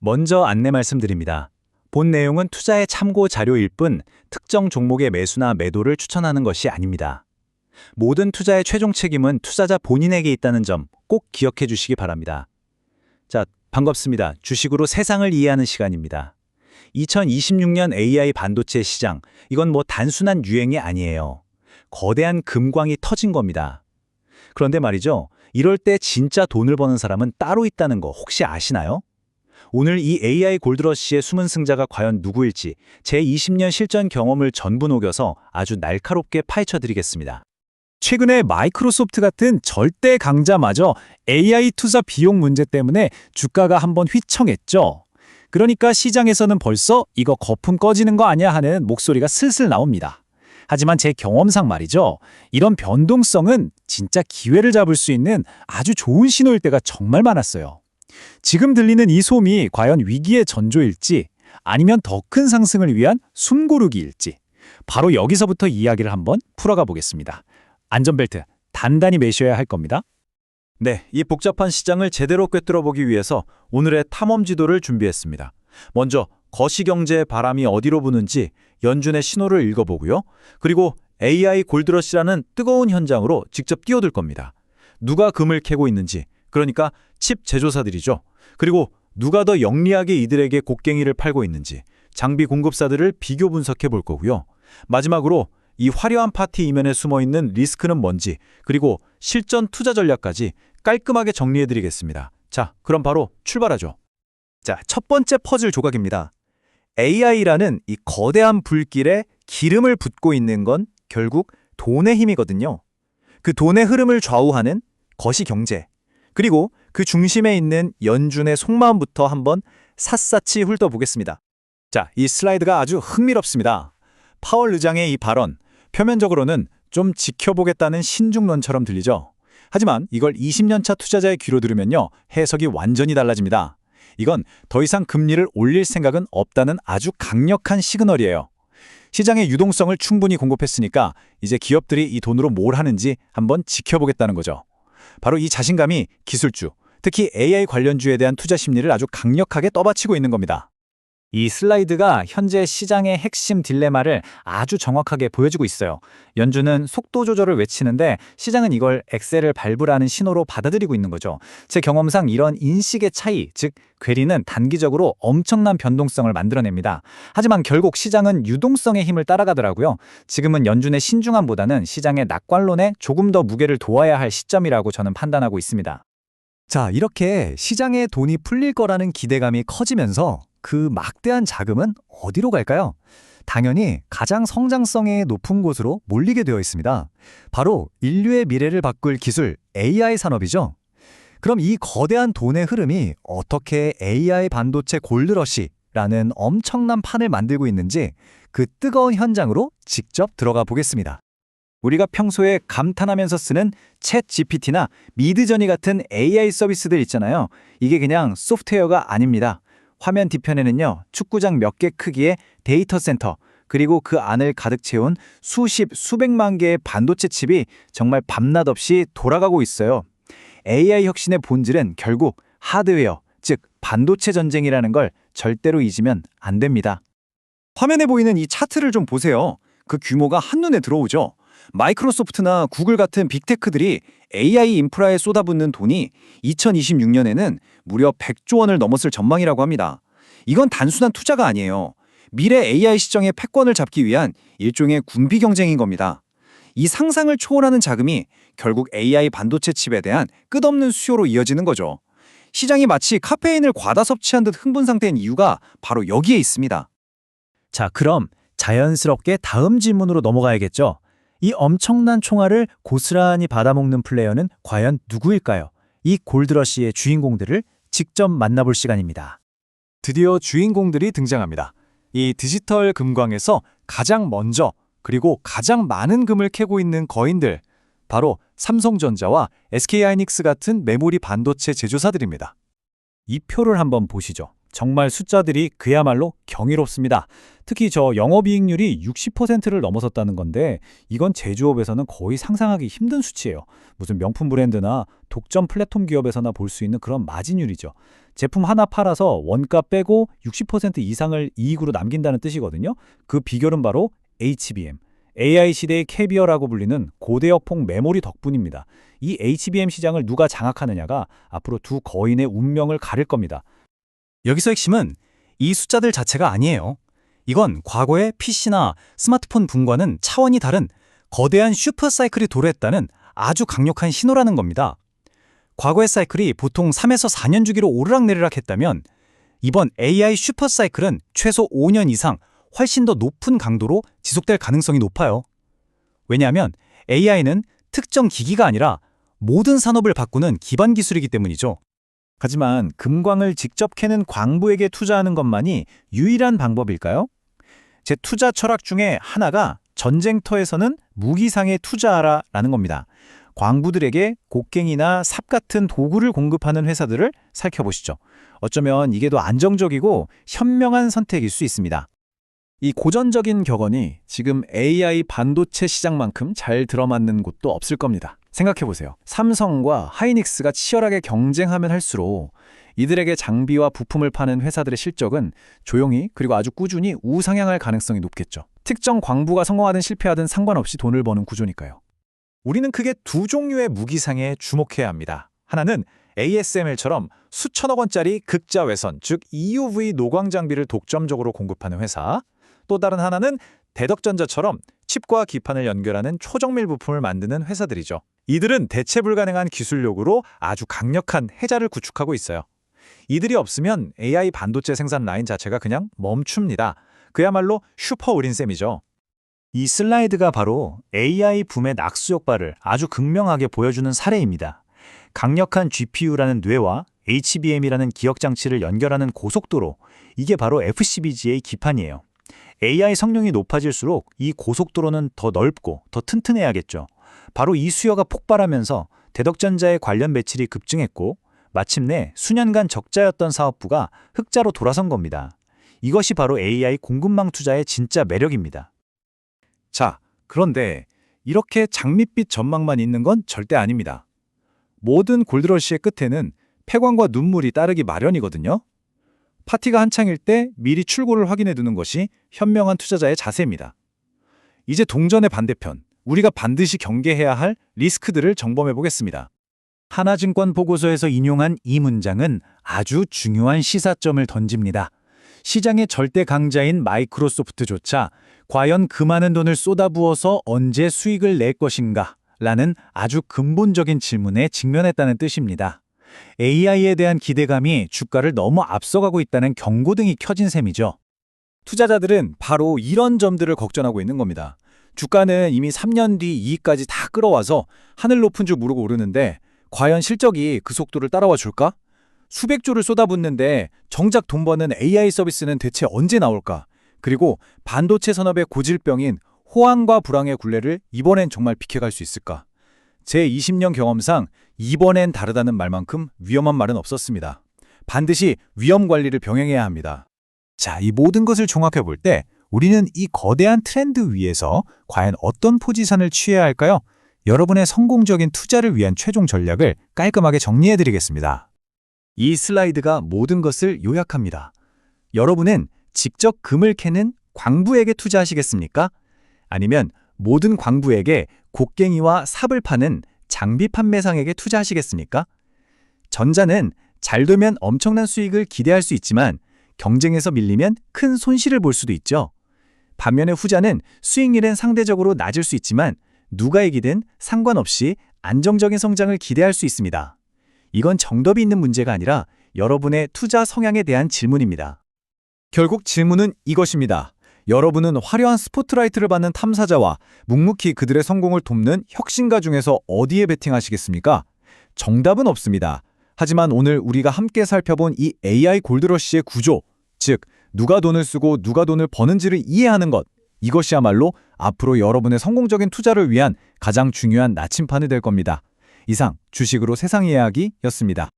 먼저 안내 말씀드립니다. 본 내용은 투자의 참고 자료일 뿐 특정 종목의 매수나 매도를 추천하는 것이 아닙니다. 모든 투자의 최종 책임은 투자자 본인에게 있다는 점 꼭 기억해 주시기 바랍니다. 자, 반갑습니다. 주식으로 세상을 이해하는 시간입니다. 2026년 AI 반도체 시장, 이건 단순한 유행이 아니에요. 거대한 금광이 터진 겁니다. 그런데 말이죠, 이럴 때 진짜 돈을 버는 사람은 따로 있다는 거 혹시 아시나요? 오늘 이 AI 골드러시의 숨은 승자가 과연 누구일지 제 20년 실전 경험을 전부 녹여서 아주 날카롭게 파헤쳐 드리겠습니다. 최근에 마이크로소프트 같은 절대 강자마저 AI 투자 비용 문제 때문에 주가가 한번 휘청했죠. 그러니까 시장에서는 벌써 이거 거품 꺼지는 거 아니야 하는 목소리가 슬슬 나옵니다. 하지만 제 경험상 말이죠. 이런 변동성은 진짜 기회를 잡을 수 있는 아주 좋은 신호일 때가 정말 많았어요. 지금 들리는 이 소음이 과연 위기의 전조일지 아니면 더 큰 상승을 위한 숨고르기일지 바로 여기서부터 이야기를 한번 풀어가 보겠습니다. 안전벨트 단단히 매셔야 할 겁니다. 네, 이 복잡한 시장을 제대로 꿰뚫어 보기 위해서 오늘의 탐험 지도를 준비했습니다. 먼저 거시경제의 바람이 어디로 부는지 연준의 신호를 읽어보고요. 그리고 AI 골드러시라는 뜨거운 현장으로 직접 뛰어들 겁니다. 누가 금을 캐고 있는지, 그러니까 칩 제조사들이죠. 그리고 누가 더 영리하게 이들에게 곡괭이를 팔고 있는지, 장비 공급사들을 비교 분석해 볼 거고요. 마지막으로 이 화려한 파티 이면에 숨어있는 리스크는 뭔지, 그리고 실전 투자 전략까지 깔끔하게 정리해드리겠습니다. 자, 그럼 바로 출발하죠. 자, 첫 번째 퍼즐 조각입니다. AI라는 이 거대한 불길에 기름을 붓고 있는 건 결국 돈의 힘이거든요. 그 돈의 흐름을 좌우하는 거시경제, 그리고 그 중심에 있는 연준의 속마음부터 한번 샅샅이 훑어보겠습니다. 자, 이 슬라이드가 아주 흥미롭습니다. 파월 의장의 이 발언, 표면적으로는 좀 지켜보겠다는 신중론처럼 들리죠. 하지만 이걸 20년차 투자자의 귀로 들으면요, 해석이 완전히 달라집니다. 이건 더 이상 금리를 올릴 생각은 없다는 아주 강력한 시그널이에요. 시장의 유동성을 충분히 공급했으니까 이제 기업들이 이 돈으로 뭘 하는지 한번 지켜보겠다는 거죠. 바로 이 자신감이 기술주, 특히 AI 관련주에 대한 투자 심리를 아주 강력하게 떠받치고 있는 겁니다. 이 슬라이드가 현재 시장의 핵심 딜레마를 아주 정확하게 보여주고 있어요. 연준은 속도 조절을 외치는데 시장은 이걸 엑셀을 밟으라는 신호로 받아들이고 있는 거죠. 제 경험상 이런 인식의 차이, 즉 괴리는 단기적으로 엄청난 변동성을 만들어냅니다. 하지만 결국 시장은 유동성의 힘을 따라가더라고요. 지금은 연준의 신중함보다는 시장의 낙관론에 조금 더 무게를 둬야 할 시점이라고 저는 판단하고 있습니다. 자, 이렇게 시장에 돈이 풀릴 거라는 기대감이 커지면서 그 막대한 자금은 어디로 갈까요? 당연히 가장 성장성이 높은 곳으로 몰리게 되어 있습니다. 바로 인류의 미래를 바꿀 기술 AI 산업이죠. 그럼 이 거대한 돈의 흐름이 어떻게 AI 반도체 골드러시라는 엄청난 판을 만들고 있는지 그 뜨거운 현장으로 직접 들어가 보겠습니다. 우리가 평소에 감탄하면서 쓰는 챗 GPT나 미드저니 같은 AI 서비스들 있잖아요. 이게 그냥 소프트웨어가 아닙니다. 화면 뒤편에는요, 축구장 몇 개 크기의 데이터 센터, 그리고 그 안을 가득 채운 수십, 수백만 개의 반도체 칩이 정말 밤낮 없이 돌아가고 있어요. AI 혁신의 본질은 결국 하드웨어, 즉 반도체 전쟁이라는 걸 절대로 잊으면 안 됩니다. 화면에 보이는 이 차트를 좀 보세요. 그 규모가 한눈에 들어오죠. 마이크로소프트나 구글 같은 빅테크들이 AI 인프라에 쏟아붓는 돈이 2026년에는 무려 100조 원을 넘었을 전망이라고 합니다. 이건 단순한 투자가 아니에요. 미래 AI 시장의 패권을 잡기 위한 일종의 군비 경쟁인 겁니다. 이 상상을 초월하는 자금이 결국 AI 반도체 칩에 대한 끝없는 수요로 이어지는 거죠. 시장이 마치 카페인을 과다 섭취한 듯 흥분 상태인 이유가 바로 여기에 있습니다. 자, 그럼 자연스럽게 다음 질문으로 넘어가야겠죠. 이 엄청난 총알을 고스란히 받아먹는 플레이어는 과연 누구일까요? 이 골드러시의 주인공들을 직접 만나볼 시간입니다. 드디어 주인공들이 등장합니다. 이 디지털 금광에서 가장 먼저 그리고 가장 많은 금을 캐고 있는 거인들, 바로 삼성전자와 SK하이닉스 같은 메모리 반도체 제조사들입니다. 이 표를 한번 보시죠. 정말 숫자들이 그야말로 경이롭습니다. 특히 저 영업이익률이 60%를 넘어섰다는 건데 이건 제조업에서는 거의 상상하기 힘든 수치예요. 무슨 명품 브랜드나 독점 플랫폼 기업에서나 볼 수 있는 그런 마진율이죠. 제품 하나 팔아서 원가 빼고 60% 이상을 이익으로 남긴다는 뜻이거든요. 그 비결은 바로 HBM, AI 시대의 캐비어라고 불리는 고대역폭 메모리 덕분입니다. 이 HBM 시장을 누가 장악하느냐가 앞으로 두 거인의 운명을 가릴 겁니다. 여기서 핵심은 이 숫자들 자체가 아니에요. 이건 과거의 PC나 스마트폰 붐과는 차원이 다른 거대한 슈퍼사이클이 도래했다는 아주 강력한 신호라는 겁니다. 과거의 사이클이 보통 3에서 4년 주기로 오르락내리락 했다면 이번 AI 슈퍼사이클은 최소 5년 이상 훨씬 더 높은 강도로 지속될 가능성이 높아요. 왜냐하면 AI는 특정 기기가 아니라 모든 산업을 바꾸는 기반 기술이기 때문이죠. 하지만 금광을 직접 캐는 광부에게 투자하는 것만이 유일한 방법일까요? 제 투자 철학 중에 하나가 전쟁터에서는 무기상에 투자하라라는 겁니다. 광부들에게 곡괭이나 삽 같은 도구를 공급하는 회사들을 살펴보시죠. 어쩌면 이게 더 안정적이고 현명한 선택일 수 있습니다. 이 고전적인 격언이 지금 AI 반도체 시장만큼 잘 들어맞는 곳도 없을 겁니다. 생각해보세요. 삼성과 하이닉스가 치열하게 경쟁하면 할수록 이들에게 장비와 부품을 파는 회사들의 실적은 조용히 그리고 아주 꾸준히 우상향할 가능성이 높겠죠. 특정 광부가 성공하든 실패하든 상관없이 돈을 버는 구조니까요. 우리는 크게 두 종류의 무기상에 주목해야 합니다. 하나는 ASML처럼 수천억 원짜리 극자외선, 즉 EUV 노광 장비를 독점적으로 공급하는 회사. 또 다른 하나는 대덕전자처럼 칩과 기판을 연결하는 초정밀 부품을 만드는 회사들이죠. 이들은 대체 불가능한 기술력으로 아주 강력한 해자를 구축하고 있어요. 이들이 없으면 AI 반도체 생산 라인 자체가 그냥 멈춥니다. 그야말로 슈퍼 우린셈이죠. 이 슬라이드가 바로 AI 붐의 낙수 효과를 아주 극명하게 보여주는 사례입니다. 강력한 GPU라는 뇌와 HBM이라는 기억장치를 연결하는 고속도로, 이게 바로 FCBGA 기판이에요. AI 성능이 높아질수록 이 고속도로는 더 넓고 더 튼튼해야겠죠. 바로 이 수요가 폭발하면서 대덕전자의 관련 매출이 급증했고 마침내 수년간 적자였던 사업부가 흑자로 돌아선 겁니다. 이것이 바로 AI 공급망 투자의 진짜 매력입니다. 자, 그런데 이렇게 장밋빛 전망만 있는 건 절대 아닙니다. 모든 골드러시의 끝에는 폐광과 눈물이 따르기 마련이거든요. 파티가 한창일 때 미리 출고를 확인해 두는 것이 현명한 투자자의 자세입니다. 이제 동전의 반대편, 우리가 반드시 경계해야 할 리스크들을 점검해 보겠습니다. 하나증권 보고서에서 인용한 이 문장은 아주 중요한 시사점을 던집니다. 시장의 절대 강자인 마이크로소프트조차 과연 그 많은 돈을 쏟아부어서 언제 수익을 낼 것인가? 라는 아주 근본적인 질문에 직면했다는 뜻입니다. AI에 대한 기대감이 주가를 너무 앞서가고 있다는 경고등이 켜진 셈이죠. 투자자들은 바로 이런 점들을 걱정하고 있는 겁니다. 주가는 이미 3년 뒤 이익까지 다 끌어와서 하늘 높은 줄 모르고 오르는데 과연 실적이 그 속도를 따라와 줄까? 수백 조를 쏟아붓는데 정작 돈 버는 AI 서비스는 대체 언제 나올까? 그리고 반도체 산업의 고질병인 호황과 불황의 굴레를 이번엔 정말 비켜갈 수 있을까? 제 20년 경험상 이번엔 다르다는 말만큼 위험한 말은 없었습니다. 반드시 위험 관리를 병행해야 합니다. 자, 이 모든 것을 종합해 볼 때 우리는 이 거대한 트렌드 위에서 과연 어떤 포지션을 취해야 할까요? 여러분의 성공적인 투자를 위한 최종 전략을 깔끔하게 정리해 드리겠습니다. 이 슬라이드가 모든 것을 요약합니다. 여러분은 직접 금을 캐는 광부에게 투자하시겠습니까? 아니면 모든 광부에게 곡괭이와 삽을 파는 장비 판매상에게 투자하시겠습니까? 전자는 잘 되면 엄청난 수익을 기대할 수 있지만 경쟁에서 밀리면 큰 손실을 볼 수도 있죠. 반면에 후자는 수익률은 상대적으로 낮을 수 있지만 누가 이기든 상관없이 안정적인 성장을 기대할 수 있습니다. 이건 정답이 있는 문제가 아니라 여러분의 투자 성향에 대한 질문입니다. 결국 질문은 이것입니다. 여러분은 화려한 스포트라이트를 받는 탐사자와 묵묵히 그들의 성공을 돕는 혁신가 중에서 어디에 베팅하시겠습니까? 정답은 없습니다. 하지만 오늘 우리가 함께 살펴본 이 AI 골드러시의 구조, 즉 누가 돈을 쓰고 누가 돈을 버는지를 이해하는 것, 이것이야말로 앞으로 여러분의 성공적인 투자를 위한 가장 중요한 나침판이 될 겁니다. 이상 주식으로 세상 이야기였습니다.